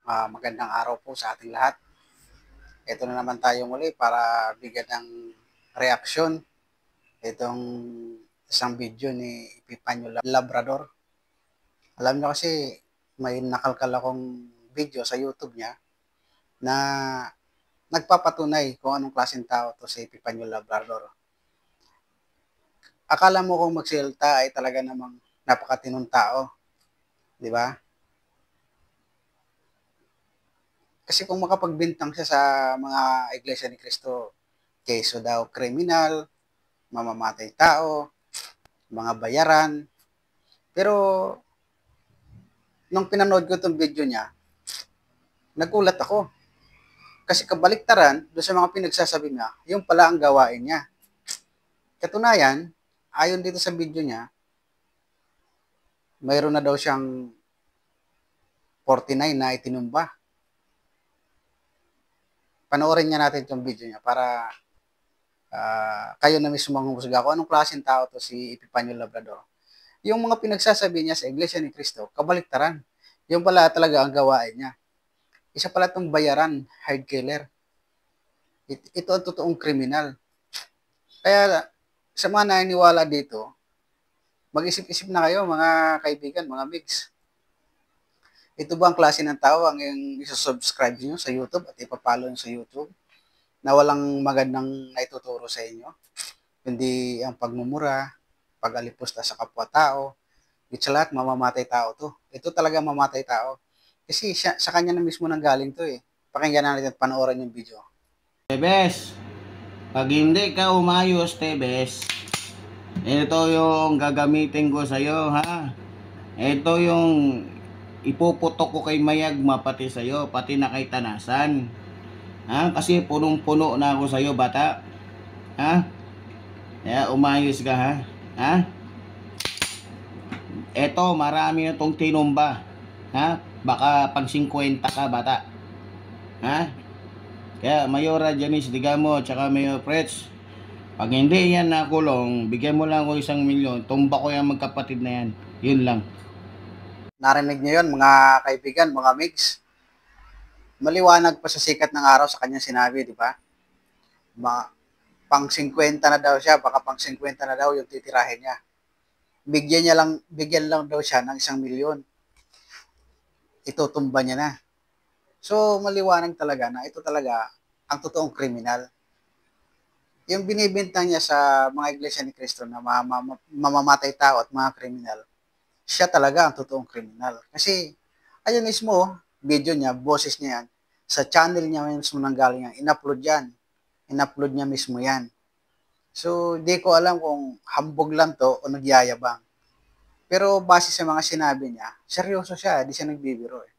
Magandang araw po sa ating lahat. Ito na naman tayo muli para bigyan ng reaksyon itong isang video ni Epifanio Labrador. Alam niyo kasi may nakalkal akong video sa YouTube niya na nagpapatunay kung anong klaseng tao to si Epifanio Labrador. Akala mo kung magsalita ay talaga namang napakatinong tao, di ba? Kasi kung makapagbintang siya sa mga iglesia ni Cristo, keso daw kriminal, mamamatay tao, mga bayaran. Pero nung pinanood ko itong video niya, nagulat ako. Kasi kabaliktaran doon sa mga pinagsasabi niya, yung pala ang gawain niya. Katunayan, ayon dito sa video niya, mayroon na daw siyang 49 na itinumba. Panoorin niya natin itong video niya para kayo na mismo ang husga ko anong klaseng tao to si Epifanio Labrador. Yung mga pinagsasabi niya sa Iglesia ni Cristo, kabaliktaran. Yung pala talaga ang gawain niya. Isa pala itong bayaran, hard killer. Ito ang totoong kriminal. Kaya sa mga naniniwala dito, mag-isip-isip na kayo mga kaibigan, mga mix. Ito ba ang klase ng tao ang yung isa-subscribe nyo sa YouTube at ipapalo nyo sa YouTube na walang magandang naituturo sa inyo? Kundi ang pagmumura, pag-alipusta sa kapwa-tao, sa lahat, mamamatay tao to. Ito talaga mamamatay tao. Kasi sa kanya na mismo nang galing to eh. Pakinggan natin at panoorin yung video. Tebes, pag hindi ka umayos, Tebes, ito yung gagamitin ko sa'yo, ha? Ito yung ipuputok ko kay Mayagma pati sa'yo, pati na kay Tanasan. Ha? Kasi punong-puno na ako sa'yo, bata. Ha? Kaya umayos ka, ha? Ha? Ito, marami na tong tinumba. Ha? Baka pang 50 ka, bata. Ha? Kaya Mayora Janice Digamo, tsaka Mayor Fretz, pag hindi yan nakulong, bigyan mo lang ako 1,000,000, tumba ko yung magkapatid na yan. Yun lang. Narinig niyo yun mga kaibigan, mga mix. Maliwanag pa sa sikat ng araw sa kanyang sinabi, di ba? Pang 50 na daw siya, baka pang 50 na daw yung titirahin niya. Bigyan lang daw siya ng 1,000,000. Itutumba niya na. So, maliwanag talaga na ito talaga ang totoong kriminal. Yung binibintang niya sa mga iglesia ni Cristo na mamamatay tao at mga kriminal, siya talaga ang totoong kriminal. Kasi, ayun mismo, video niya, boses niya yan, sa channel niya mismo nanggaling yan, in-upload yan. In-upload niya mismo yan. So, di ko alam kung hambog lang to o nagyayabang. Pero base sa mga sinabi niya, seryoso siya, di siya nagbibiro eh.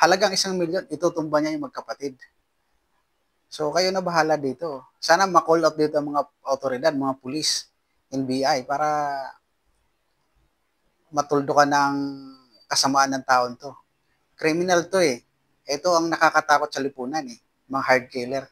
Halagang 1,000,000, itutumba niya yung magkapatid. So, kayo na bahala dito. Sana ma-call out dito ang mga autoridad, mga pulis, NBI, para matuldo ka ng kasamaan ng taon to. Criminal to eh. Ito ang nakakatakot sa lipunan eh, mga hard killer.